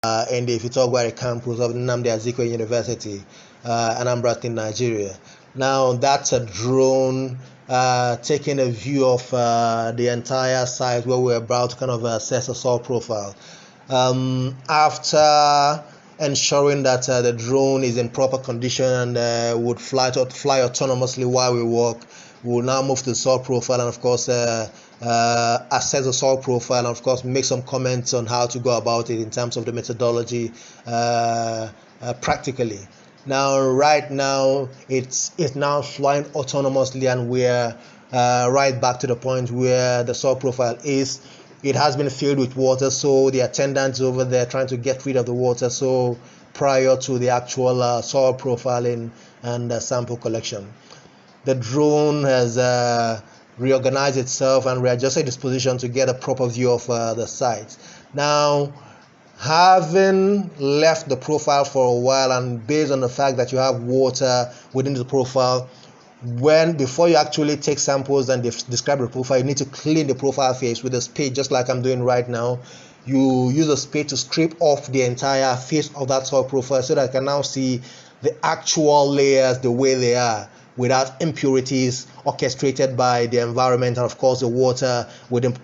in the Ifitogwari campus of Nnamdi Azikiwe University, Anambra State, Nigeria. Now that's a drone taking a view of the entire site where we're about to kind of assess the soil profile. After ensuring that the drone is in proper condition and would fly autonomously while we walk, we'll now move to the soil profile and of course assess the soil profile and of course make some comments on how to go about it in terms of the methodology practically. Now right now it's now flying autonomously and we're right back to the point where the soil profile is. It has been filled with water, so the attendants over there trying to get rid of the water so prior to the actual soil profiling and sample collection. The drone has reorganized itself and readjusted its position to get a proper view of the site. Now, having left the profile for a while and based on the fact that you have water within the profile, before you actually take samples and describe the profile, you need to clean the profile face with a spade, just like I'm doing right now. You use a spade to scrape off the entire face of that soil profile so that I can now see the actual layers the way they are, without impurities orchestrated by the environment and of course the water within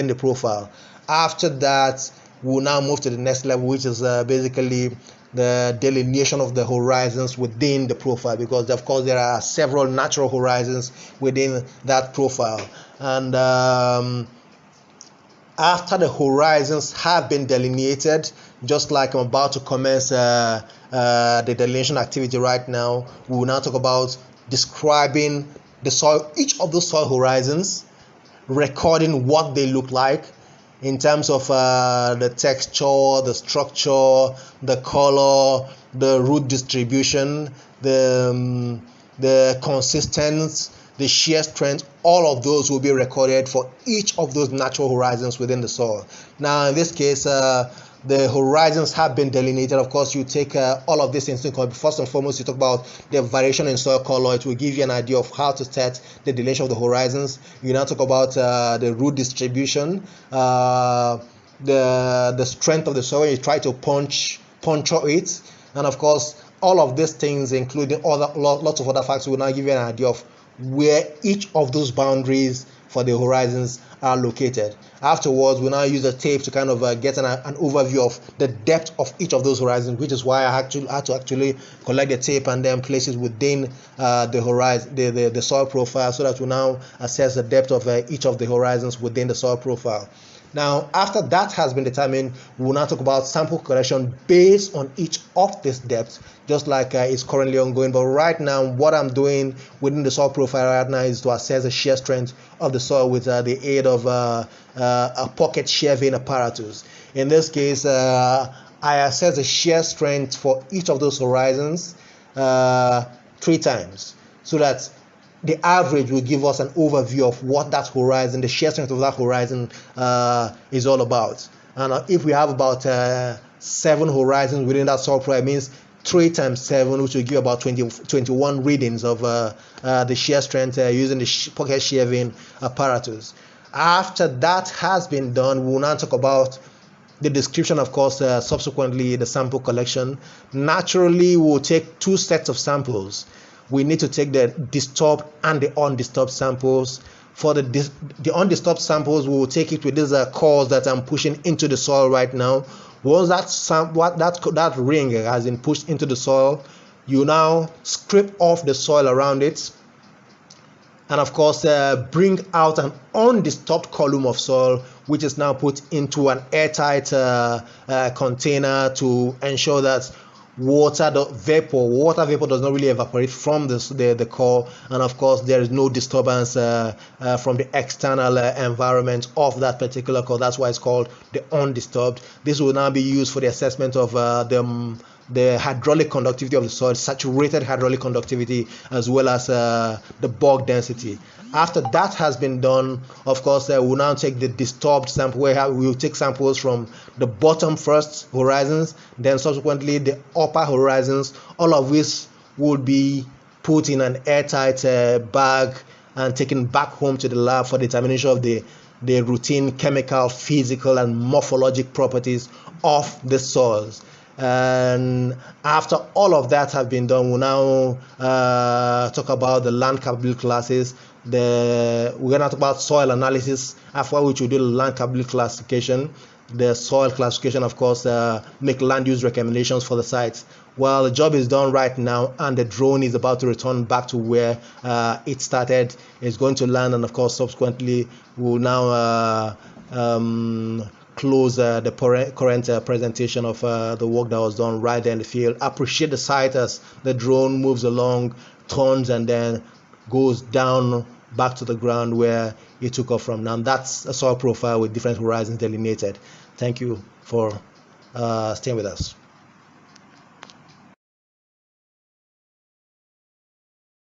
the profile. After that, we'll now move to the next level, which is basically the delineation of the horizons within the profile, because of course there are several natural horizons within that profile. And after the horizons have been delineated, just like I'm about to commence the delineation activity right now, we will now talk about describing the soil, each of those soil horizons, recording what they look like in terms of the texture, the structure, the color, the root distribution, the consistency, the shear strength. All of those will be recorded for each of those natural horizons within the soil. Now in this case, the horizons have been delineated. Of course, you take all of this into account. First and foremost, you talk about the variation in soil color. It will give you an idea of how to set the delineation of the horizons. You now talk about the root distribution, the strength of the soil. You try to puncture it, and of course, all of these things, including lots of other factors, will now give you an idea of where each of those boundaries for the horizons are located. Afterwards, we now use a tape to kind of get an overview of the depth of each of those horizons, which is why I had to actually collect the tape and then place it within the horizon, the soil profile, so that we now assess the depth of each of the horizons within the soil profile. Now, after that has been determined, we will now talk about sample collection based on each of this depth, just like it's currently ongoing. But right now, what I'm doing within the soil profile right now is to assess the shear strength of the soil with the aid of a pocket shear vane apparatus. In this case, I assess the shear strength for each of those horizons 3 times, so that the average will give us an overview of what that horizon, the shear strength of that horizon is all about. And if we have about 7 horizons within that soil profile, it means 3 times 7, which will give about 21 readings of the shear strength using the pocket shear vane apparatus. After that has been done, we will now talk about the description, of course, subsequently the sample collection. Naturally, we'll take 2 sets of samples. We need to take the disturbed and the undisturbed samples. For the undisturbed samples, we will take it with these cores that I'm pushing into the soil right now. Once that ring has been pushed into the soil, you now scrape off the soil around it, and of course bring out an undisturbed column of soil, which is now put into an airtight container to ensure that water vapor does not really evaporate from the core, and of course there is no disturbance from the external environment of that particular core. That's why it's called the undisturbed. This will now be used for the assessment of the hydraulic conductivity of the soil, saturated hydraulic conductivity, as well as the bulk density. After that has been done, of course, we'll now take the disturbed sample, where we will take samples from the bottom first horizons, then subsequently the upper horizons, all of which will be put in an airtight bag and taken back home to the lab for determination of the the routine chemical, physical, and morphologic properties of the soils. And after all of that have been done, we'll now talk about the land capability classes. We're going to talk about soil analysis, after which we'll do the land capability classification. The soil classification, of course, make land use recommendations for the sites. Well, the job is done right now, and the drone is about to return back to where it started. It's going to land, and of course, subsequently, we'll now close the current presentation of the work that was done right there in the field. Appreciate the site as the drone moves along, turns, and then goes down back to the ground where it took off from. Now that's a soil profile with different horizons delineated. Thank you for staying with us.